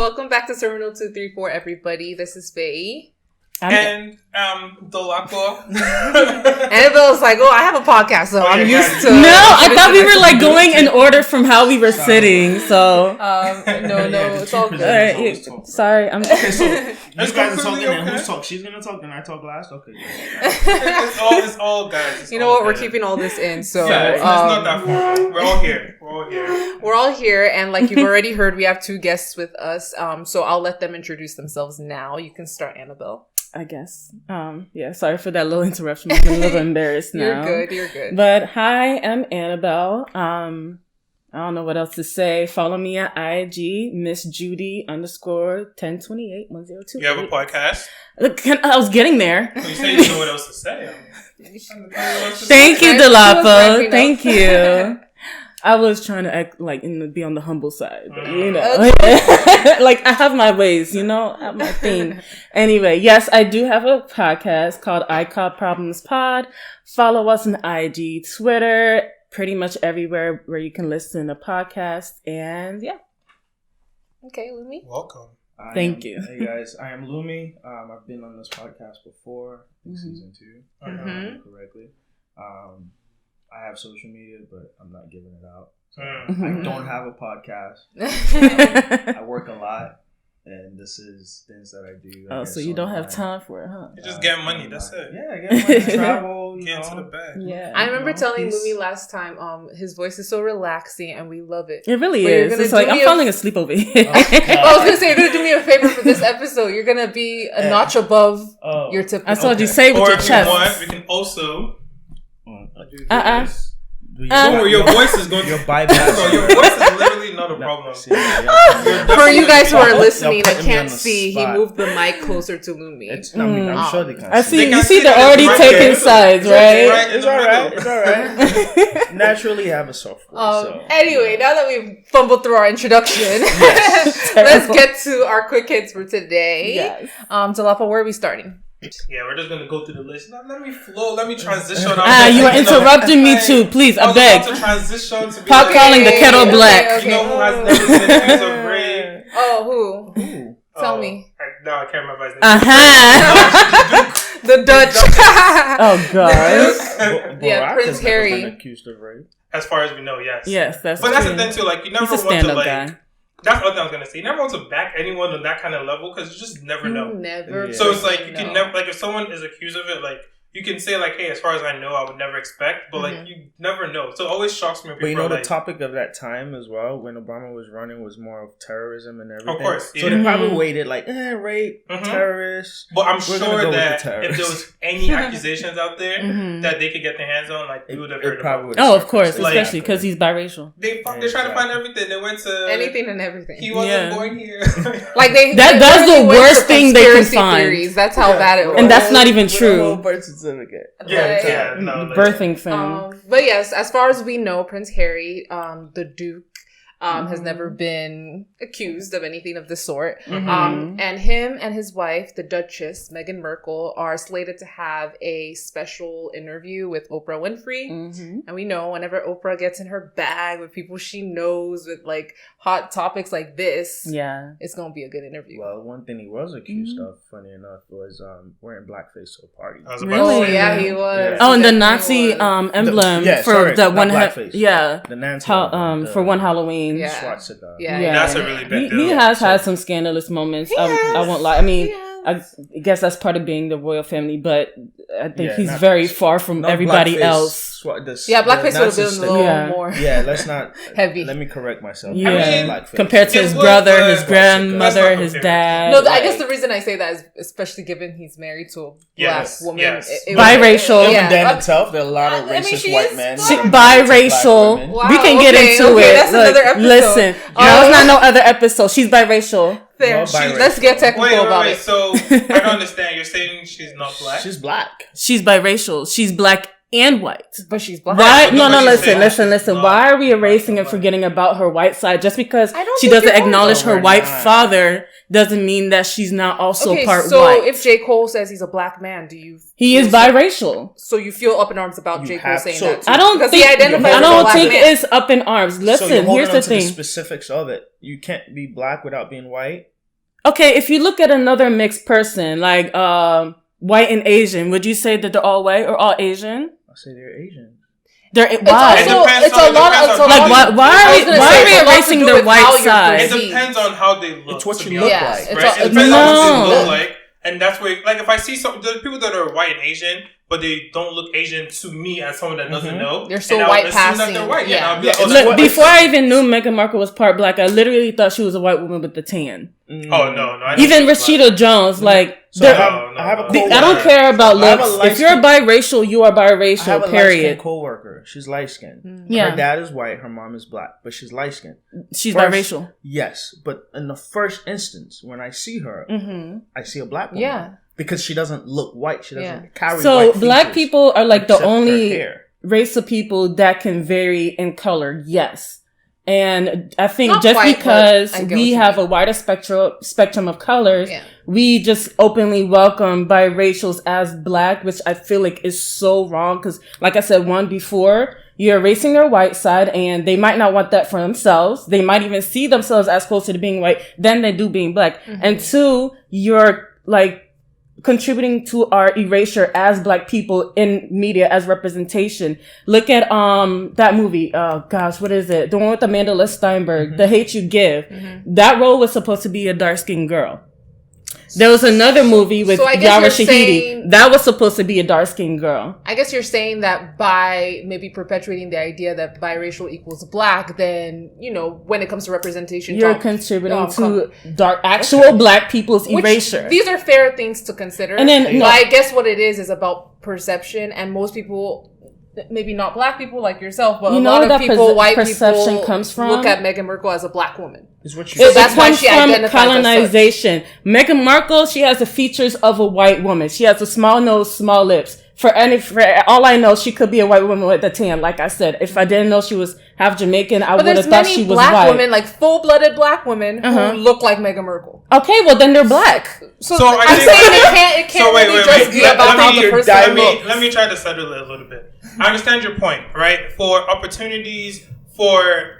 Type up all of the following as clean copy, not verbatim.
welcome back to Terminal 234, everybody. This is Faye. And Dolapo. Annabelle's like, I have a podcast, so I'm used to. No, I thought we were like going in order from how we were sitting. So no, it's all good. Sorry, I'm. Okay, so you guys are talking, and who's talking? She's gonna talk, and I talk last. Okay. It's all guys. You know what? We're keeping all this in, so it's not that formal. We're all here. We're all here, and like you've already heard, we have two guests with us. So I'll let them introduce themselves now. You can start, Annabelle. I guess. Yeah, sorry for that little interruption. I'm a little embarrassed now. You're good. But hi, I'm Annabelle. I don't know what else to say. Follow me at IG, Miss Judy _10281028. You have a podcast? I was getting there. You say you know what else to say. Thank you, Dolapo. Thank you. I was trying to act like be on the humble side, but, you know, like I have my ways, you know, I have my thing. Anyway, yes, I do have a podcast called I Call Problems Pod. Follow us on IG, Twitter, pretty much everywhere where you can listen to podcasts. And yeah. Okay, Lumi. Welcome. Thank you. Hey guys, I am Lumi. I've been on this podcast before in season 2, if I remember correctly. I have social media, but I'm not giving it out. So I don't have a podcast. I work a lot, and this is things that I do. So you don't have time for it, huh? You just get money. That's it. Yeah, get money, travel, get into the bag. Yeah. I remember telling Lumi last time, his voice is so relaxing, and we love it. It really is. It's like I'm falling asleep over here. I was gonna say, you're gonna do me a favor for this episode. You're gonna be a notch above your typical. I saw you say with your chest. Or if you want, we can also. Your voice is going to your voice is literally not a problem. For you guys who are listening that can't see, he moved the mic closer to Lumi. I'm sure they can. You see they're already taking sides, right? It's all right. Naturally, have a soft voice. Anyway, now that we've fumbled through our introduction, let's get to our quick hits for today. Yes. Dolapo, where are we starting? Yeah, we're just gonna go through the list. Now, let me flow. Let me transition. You are interrupting me too. Please, I beg. To transition to be Stop calling the kettle black. Okay. You know who has never been accused of rape? Oh, who? Tell me. No, I can't remember his name. The Dutch. Oh God. Yeah, Prince Harry. Accused of rape. As far as we know, yes. Yes, that's. But true. that's the thing too. Like, you never He's a want to stand-up like. guy. That's what I was gonna say. You never want to back anyone on that kind of level because you just never know. Never. So it's like you can never like if someone is accused of it, like you can say like, hey, as far as I know, I would never expect, but like you never know. So it always shocks me when people. But you know, are, the topic of that time as well, when Obama was running, was more of terrorism and everything. Of course, so they probably waited like, rape, terrorists. But I'm sure that if there was any accusations out there that they could get their hands on, like we would have heard about it. Oh, of course, especially because he's biracial. They tried to find everything. They went to anything and everything. He wasn't born here. Like that's the worst thing they can find. Theories. That's how bad it was. And that's not even true. Birth certificate. No, birthing thing. But yes, as far as we know, Prince Harry, the Duke, has never been accused of anything of the sort. And him and his wife, the Duchess, Meghan Markle, are slated to have a special interview with Oprah Winfrey. And we know whenever Oprah gets in her bag with people she knows with like hot topics like this, it's going to be a good interview. Well, one thing he was accused of, funny enough, was wearing blackface to a party. Really? Yeah, he was. Yeah. Oh, and the Nazi emblem the Nazi for one Halloween. Yeah. That's a really big deal. He has had some scandalous moments. I won't lie. I mean, I guess that's part of being the royal family, but I think he's very far from everybody else. Blackface would have been a little more. Yeah, let's not heavy. Let me correct myself. Yeah, compared to his brother, his grandmother, his dad. No, I guess the reason I say that is especially given he's married to a black woman, biracial. Even then itself, there are a lot of racist white men. Biracial. Wow, we can get into it. That's another episode. Listen, no, it's not no other episode. She's biracial. Fair. Let's get technical about it. So I don't understand. You're saying she's not black? She's black. She's biracial. She's black and white. But she's black. Why? No, listen. Why are we erasing and forgetting about her white side? Just because she doesn't acknowledge her white father doesn't mean that she's not also part white. So if J. Cole says he's a black man, do you... He is biracial. So you feel up in arms about J. Cole saying that too? I don't think it's up in arms. Listen, here's the thing. The specifics of it. You can't be black without being white. Okay, if you look at another mixed person, like white and Asian, would you say that they're all white or all Asian? I'll say they're Asian. Why? Why are we erasing their white side? It depends on how they look. It's what you look like. It depends on what they look like. And that's where, like, if I see there's people that are white and Asian, but they don't look Asian to me as someone that doesn't know. They're so white passing. That they're white. Yeah. Look, before I even knew Meghan Markle was part black, I literally thought she was a white woman with the tan. Oh, no. Even Rashida Jones, like... So I don't care about looks. If you're biracial, you are biracial, I have a period. light-skinned co-worker. She's light-skinned. Yeah. Her dad is white. Her mom is black. But she's light-skinned. She's biracial. Yes. But in the first instance, when I see her, I see a black woman. Yeah. Because she doesn't look white. She doesn't carry white So features, black people are like the only hair. race of people that can vary in color. Yes. And I think Not just quite, because I get we what have you a wider spectrum of colors, we just openly welcome biracials as black, which I feel like is so wrong. Because like I said one before, you're erasing their white side and they might not want that for themselves. They might even see themselves as closer to being white than they do being black. And two, you're like contributing to our erasure as black people in media as representation. Look at that movie. Oh gosh, what is it? The one with Amanda Steinberg, The Hate You Give. That role was supposed to be a dark-skinned girl. There was another movie with Yara Shahidi. That was supposed to be a dark-skinned girl. I guess you're saying that by maybe perpetuating the idea that biracial equals black, then, you know, when it comes to representation, you're contributing to actual black people's erasure. These are fair things to consider. And then, but I guess what it is about perception, and most people, maybe not black people like yourself, but a lot of people, white people, comes from? Look at Meghan Markle as a black woman. So that's why she identifies colonization. Meghan Markle, she has the features of a white woman. She has a small nose, small lips. For all I know, she could be a white woman with a tan. Like I said, if I didn't know she was half Jamaican, I would have thought she was white. But there's many black women, like full-blooded black women, who look like Meghan Markle. Okay, well then they're black. So I'm saying it can't really just be about how the person looks. Let me try to settle it a little bit. I understand your point, right? For opportunities for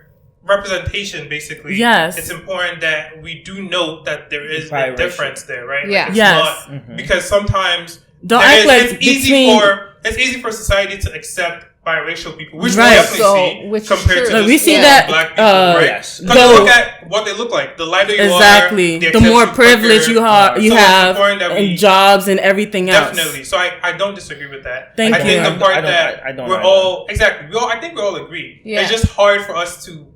representation, basically, yes, it's important that we do note that there is a difference there, right? Yeah, like because sometimes it's easy for society to accept biracial people, which we definitely see compared to we see that black people, right? Yes. Because look at what they look like. The lighter you are, the more privilege you have and jobs and everything else. Definitely. So I don't disagree with that. I think the part I think we all agree. Yeah. It's just hard for us to.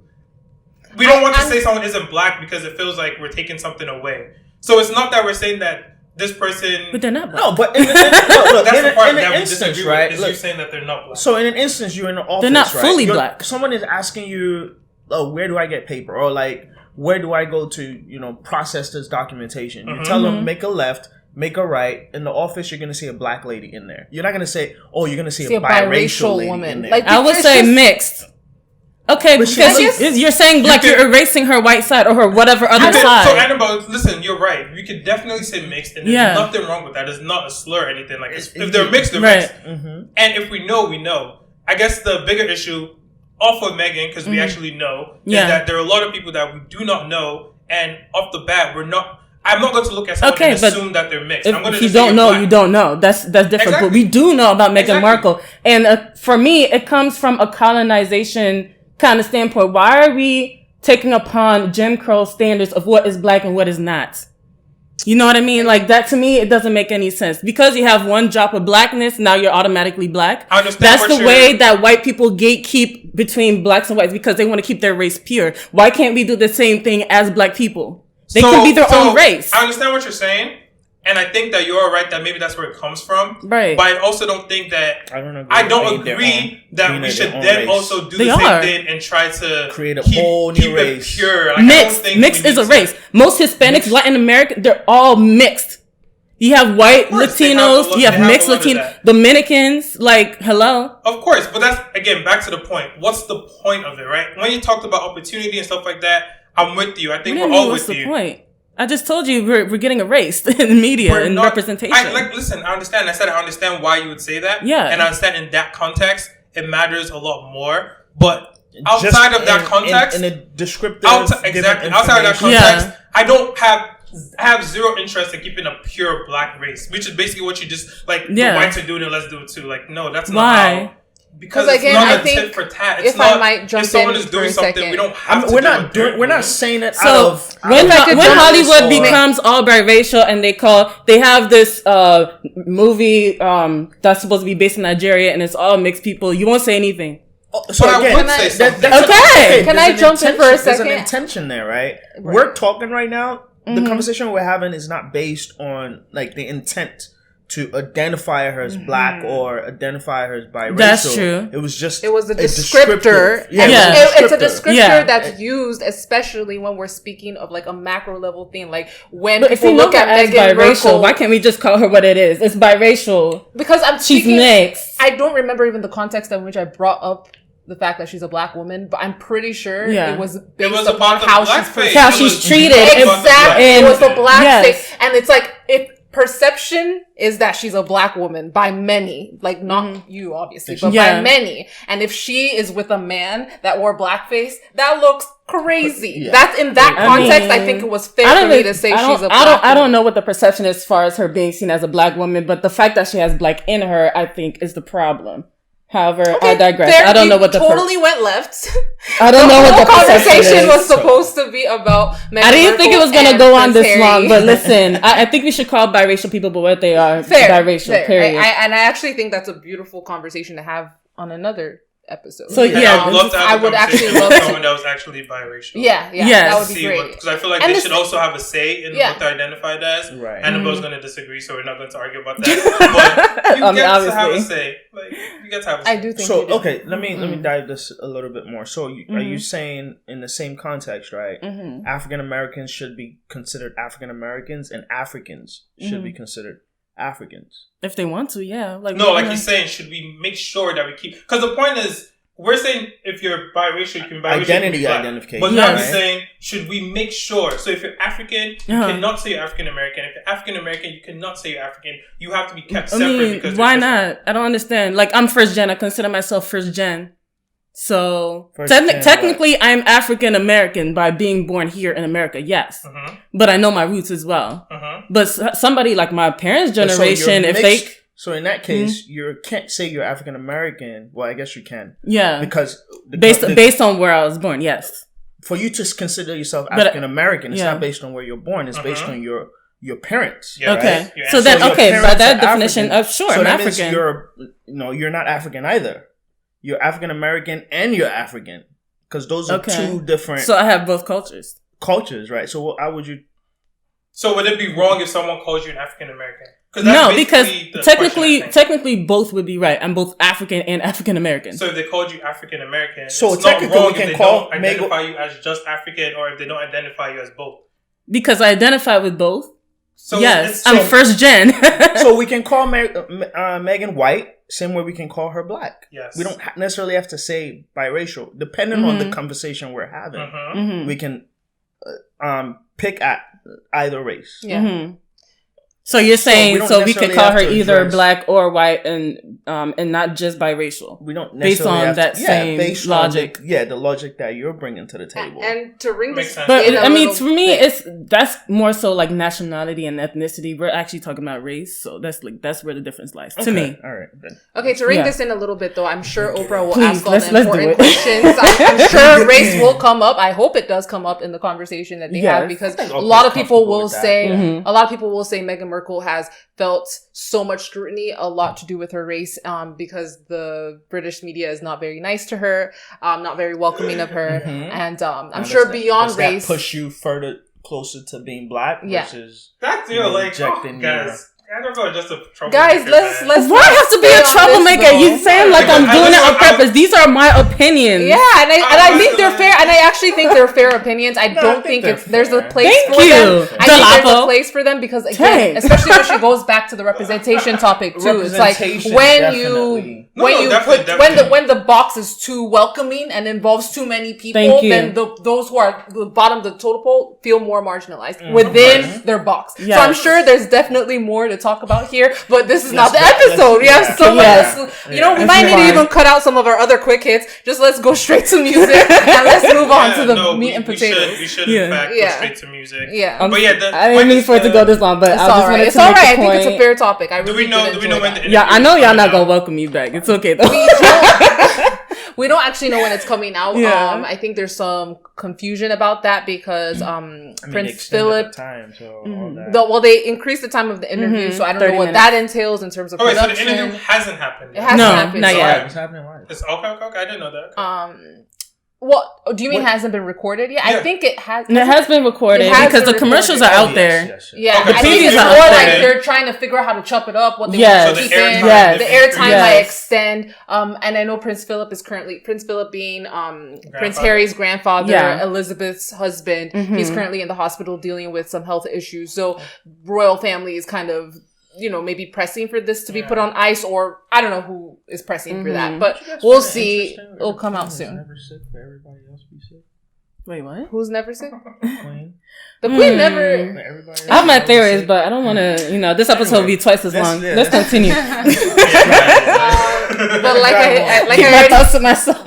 We don't want to say someone isn't black because it feels like we're taking something away. So it's not that we're saying that this person... But they're not black. No, but that's the part that we disagree with, is you saying that they're not black. So in an instance, you're in the office, they're not fully black. Someone is asking you, oh, where do I get paper? Or like, where do I go to, process this documentation? You tell them, make a left, make a right. In the office, you're going to see a black lady in there. You're not going to say, oh, you're going to see a biracial lady woman in there. Like, I would say mixed. Okay, because you're saying black, you're erasing her white side or her whatever other side. So, Annabelle, listen, you're right. We could definitely say mixed, and there's nothing wrong with that. It's not a slur or anything. Like, if they're mixed, they're mixed. And if we know, we know. I guess the bigger issue, off of Meghan, because we actually know, is that there are a lot of people that we do not know, and off the bat, I'm not going to look at someone and assume that they're mixed. I'm going to if you don't know, you don't know. That's different. Exactly. But we do know about Meghan Markle. And for me, it comes from a colonization kind of standpoint. Why are we taking upon Jim Crow standards of what is black and what is not? You know what I mean? Like that, to me, it doesn't make any sense. Because you have one drop of blackness, now you're automatically black. I understand. That's the way that white people gatekeep between blacks and whites, because they want to keep their race pure. Why can't we do the same thing as black people? They can be their own race. I understand what you're saying. And I think that you're right that maybe that's where it comes from. Right. But I also don't think that... I don't agree that we should then also do the same thing and try to create a whole new race. It pure. Like, mixed is a race. Most Hispanics, Latin American, they're all mixed. You have white Latinos, you have mixed Latinos, Dominicans, like, hello? Of course, but that's, again, back to the point. What's the point of it, right? When you talked about opportunity and stuff like that, I'm with you. I think we're all with you. What's the point? I just told you we're getting erased in the media and representation. Listen, I understand. I said I understand why you would say that. Yeah. And I understand in that context, it matters a lot more. But outside of that context... In a descriptive... Outside of that context, I don't have have zero interest in keeping a pure black race, which is basically what you just like. The whites are doing it, let's do it too. Like, no, that's not how. Because again, it's not a tit for tat. It's not, I might jump if someone is doing something, we don't have to. We're not saying it. So when Hollywood becomes all biracial and they have this movie that's supposed to be based in Nigeria and it's all mixed people, you won't say anything. So but again, can I jump in for a second? There's an intention there, right? We're talking right now. The conversation we're having is not based on like the intent to identify her as black or identify her as biracial. That's true. It was a descriptor. It's a descriptor that's used, especially when we're speaking of like a macro level thing. Like when people look at Meghan Markle, why can't we just call her what it is? It's biracial. Because she's mixed. I don't remember even the context in which I brought up the fact that she's a black woman, but I'm pretty sure it was based upon how she's treated. Exactly. It was the black face. And it's like, perception is that she's a black woman by many, like not you obviously, but by many. And if she is with a man that wore blackface, that looks crazy. That's in that context. I think it was fair for me to say she's a black woman. I don't know what the perception is as far as her being seen as a black woman, but the fact that she has black in her, I think, is the problem. However, I digress. I don't know what the totally went left. I don't know what the conversation was supposed to be about. I didn't think it was going to go on this long, but listen, I think we should call biracial people but what they are. Biracial, period. And I actually think that's a beautiful conversation to have on another episode. So I would actually love someone that was actually biracial. Yeah, that would be great. Because I feel like they should also have a say in what they're identified as. Right. Annabelle's going to disagree, so we're not going to argue about that. But you get to have a say. Like, you get to have a say. I do think so. Okay, let me dive this a little bit more. So, are you saying in the same context, right? African Americans should be considered African Americans, and Africans should be considered Africans? If they want to, yeah. He's saying, should we make sure that we keep... Because the point is, we're saying if you're biracial, you can be biracial. Identity identification. But now we're saying, should we make sure... So if you're African, you cannot say you're African American. If you're African American, you cannot say you're African. You have to be kept separate because... Why not? I don't understand. Like, I'm first gen. I consider myself first gen. So technically, I'm African American by being born here in America, yes. But I know my roots as well. But somebody like my parents' generation, so in that case, you can't say you're African American. Well, I guess you can. Yeah, because based on where I was born, yes. For you to consider yourself African American, it's not based on where you're born. It's based on your parents. Yeah, okay, right? So then by that definition, sure, I'm African. You're not African either. You're African American and you're African, because those are two different. So I have both cultures. Right? So how would you? So would it be wrong if someone calls you an African American? No, because technically both would be right. I'm both African and African American. So if they called you African American, so it's technically not wrong we can if they don't identify you as just African, or if they don't identify you as both. Because I identify with both. So yes, I'm first gen. So we can call Meghan white, same way we can call her black. Yes. We don't necessarily have to say biracial. Depending on the conversation we're having, we can pick at either race. Yeah. So you're saying we could call her either black or white and not just biracial. We don't necessarily based on that same logic. The logic that you're bringing to the table. And to ring this, but I mean, for me, that's more so like nationality and ethnicity. We're actually talking about race, so that's where the difference lies to me. All right. Okay, to ring this in a little bit though, I'm sure Oprah will ask all the important questions. I'm sure race will come up. I hope it does come up in the conversation that they have, because a lot of people will say Meghan Markle has felt so much scrutiny, a lot to do with her race, because the British media is not very nice to her, not very welcoming of her, and I'm sure beyond race, that push you closer to being black versus that's rejecting guys. I don't know, just a troublemaker. Guys, let's. Why have to be a troublemaker? You saying like I'm doing it on purpose? These are my opinions. Yeah, and I think they're fair, and I actually think they're fair opinions. I don't think there's a place for them. I think there's a place for them because again, especially when she goes back to the representation topic too. It's like when the box is too welcoming and involves too many people, then those who are the bottom of the total pole feel more marginalized within their box. Yes. So I'm sure there's definitely more to talk about here, but this is not the episode. We have so much. You know, we might need to even cut out some of our other quick hits. Just let's go straight to music and let's move on to the meat and potatoes. We should in fact go straight to music. Yeah, but yeah, I didn't mean for it to go this long, but it's all right. It's all right. I think it's a fair topic. Do we know when the I know y'all not gonna welcome me back. It's okay though. We don't actually know when it's coming out. Yeah. I think there's some confusion about that because Prince Philip. They increased the time of the interview, so I don't know what that entails in terms of production. So the interview hasn't happened yet. It hasn't happened not yet. It's happening live. It's okay. I didn't know that. What do you mean hasn't been recorded yet? I think it has. It has been recorded because the commercials are out there. Yes. Yeah, okay. I think it's more like they're trying to figure out how to chop it up. What they want to keep in. The airtime might extend. And I know Prince Philip being Prince Harry's grandfather, Elizabeth's husband. Mm-hmm. He's currently in the hospital dealing with some health issues. So royal family is kind of, maybe pressing for this to be put on ice, or I don't know who is pressing for that, but we'll see. It'll come out soon. Never sick, but everybody else be sick. Wait, what? Who's never sick? Queen. The Queen never. I have my theories, but I don't want to. This episode will be twice as long. Let's continue. But like I already thoughts to myself.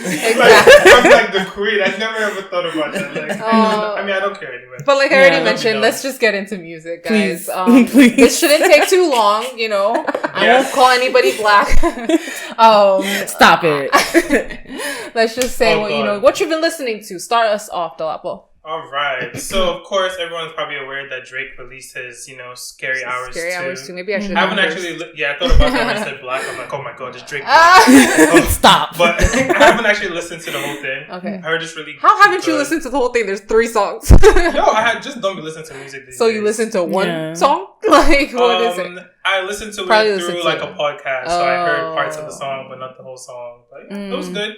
Exactly. I'm like the Queen. I never ever thought about that. I don't care anyway. But like I already mentioned, let's just get into music, guys. Please. This shouldn't take too long. I won't call anybody black. Stop it. Let's just say what you've been listening to. Start us off, Dolapo. All right. So, of course, everyone's probably aware that Drake released his, Scary Hours 2. Scary Hours 2. Maybe I should. I haven't actually. I thought about that when I said black. I'm like, oh my god, it's Drake. Stop. But I haven't actually listened to the whole thing. Okay. I heard it's really. How haven't you listened to the whole thing? There's 3 songs. Just don't be listening to music these days. So you listen to one song? Like, what is it? I listened to it through like a podcast, so I heard parts of the song, but not the whole song. But it was good.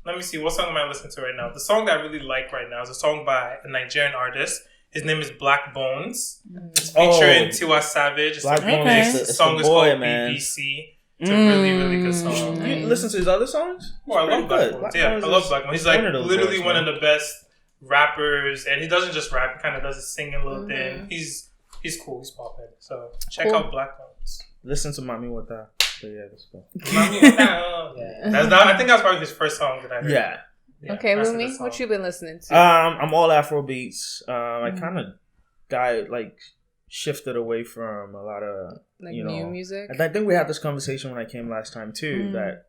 Let me see, what song am I listening to right now? The song that I really like right now is a song by a Nigerian artist. His name is Black Bones. It's featuring Tiwa Savage. Black Bones. The song is called BBC. It's a really, really good song. You listen to his other songs? Oh, I love Black Bones. Yeah, I love Black Bones. He's like literally one of the best rappers, and he doesn't just rap, he kind of does his singing little thing. He's cool, he's popping. So check out Black Bones. Listen to Mami Wata. So yeah, let's go. I think that was probably his first song that I heard. Yeah. Okay, Lumi, what you been listening to? I'm all Afro beats. I kind of shifted away from a lot of new music. I think we had this conversation when I came last time too. That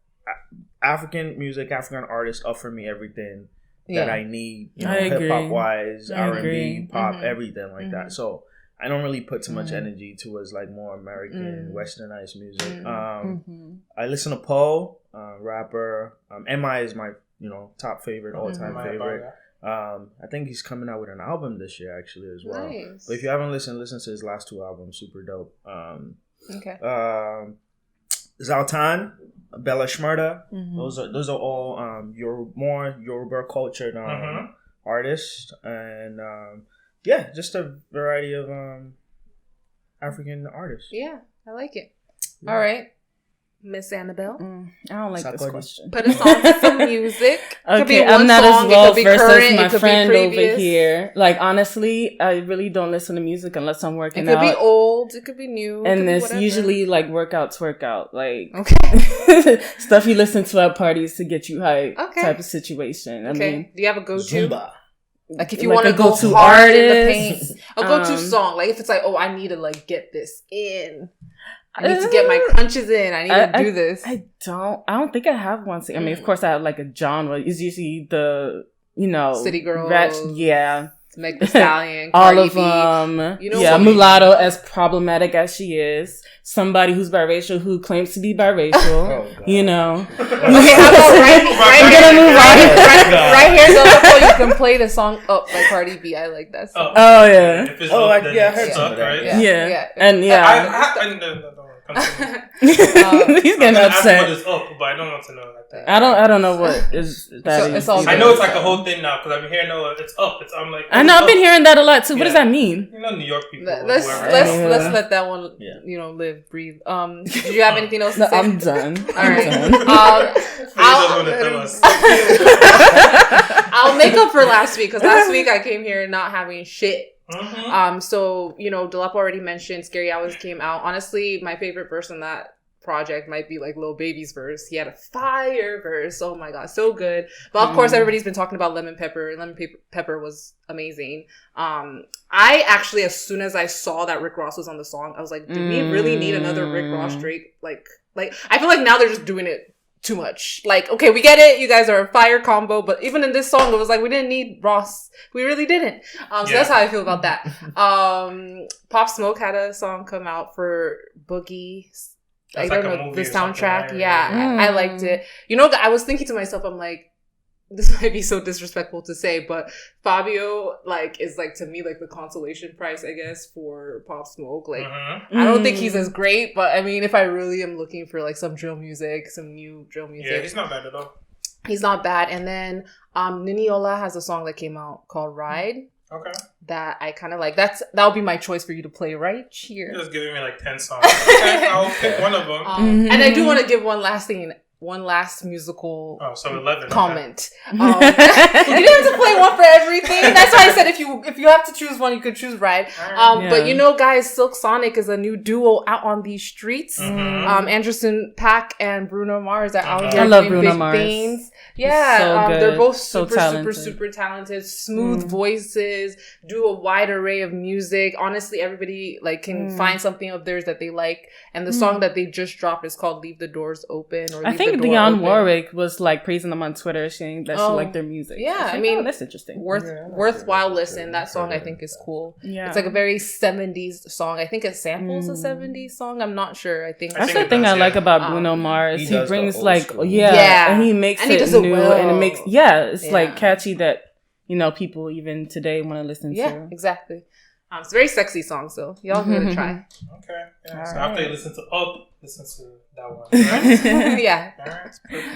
African music, African artists offer me everything that I need. Hip hop wise, R&B, pop, everything like that. So I don't really put too much energy towards like more American westernized music. I listen to Paul, rapper. MI is my top favorite, all time favorite. I think he's coming out with an album this year actually as well. Nice. But if you haven't listened, listen to his last 2 albums, super dope. Okay. Zaltan, Bella Shmurda, those are all more Yoruba cultured artists, and just a variety of African artists. Yeah, I like it. All right, Miss Annabelle. I don't like this question. Put us on to some music. Okay, I'm not as well versed as my friend over here. Like, honestly, I really don't listen to music unless I'm working out. It could be old, it could be new. And it's usually like workout. Like, stuff you listen to at parties to get you hype type of situation. I mean, do you have a go-to? Zumba. Like if you want to go to hard in the paint, a go-to song. Like if it's like, I need to like get this in. I need to get my crunches in. I need to do this. I don't think I have one. I mean, of course, I have like a genre. It's usually the City Girls. Meg Thee Stallion, all of them. Mulatto, as problematic as she is, somebody who's biracial who claims to be biracial. Okay, how about right here, though, you can play the song "Up" by Cardi B. I like that song. Oh yeah. I heard some of that. Yeah. And he's getting upset. What is up, but I don't want to know like that. I don't know what is that. It's all I know it's like a whole thing now because I've been hearing it's up. I'm like, I know I've been hearing that a lot too. What does that mean? New York people. Let's let that one live, breathe. Did you have anything else to say? I'm done. All right. I'll make up for last week because last week I came here not having shit So, Delapo already mentioned Scary Hours came out. Honestly, my favorite verse on that project might be like Lil Baby's verse. He had a fire verse. Oh my god, so good. But of course, everybody's been talking about Lemon Pepper. Lemon Pepper was amazing. I actually, as soon as I saw that Rick Ross was on the song, I was like, do we really need another Rick Ross Drake? Like I feel like now they're just doing it too much. Like, okay, we get it. You guys are a fire combo, but even in this song, it was like we didn't need Ross. We really didn't. So that's how I feel about that. Pop Smoke had a song come out for Boogie. I don't know the soundtrack. Right? Yeah, I liked it. I was thinking to myself, I'm like, this might be so disrespectful to say, but Fabio is to me the consolation prize, I guess, for Pop Smoke. I don't think he's as great, but I mean, if I really am looking for some drill music, some new drill music, yeah, he's not bad at all. He's not bad. And then Niniola has a song that came out called Ride. Okay. That I kind of like. That'll be my choice for you to play right here. You're just giving me 10 songs. Okay, I'll pick one of them. And I do want to give one last musical 11 comment. Okay. You didn't have to play one for everything. That's why I said if you have to choose one, you could choose Ride. But guys, Silk Sonic is a new duo out on these streets. Anderson .Paak and Bruno Mars are out here I love Bruno Mars. Things. Yeah, so good. They're both super talented, smooth voices, do a wide array of music. Honestly, everybody can find something of theirs that they like. And the song that they just dropped is called "Leave the Doors Open." Or I think Dionne Warwick was praising them on Twitter, saying that she liked their music. Yeah, I mean, that's interesting. Worthwhile listen. That song I think is cool. Yeah, it's a very 70s song. I think it samples a 70s song. I'm not sure. I think that's the thing I like about Bruno Mars. He brings and he makes it new, and it makes it's catchy that people even today want to listen to. Yeah, exactly. It's a very sexy song, so y'all give it a try. Okay. Yeah. So after you listen to Up, listen to that one. Right? Yeah. All right. Perfect.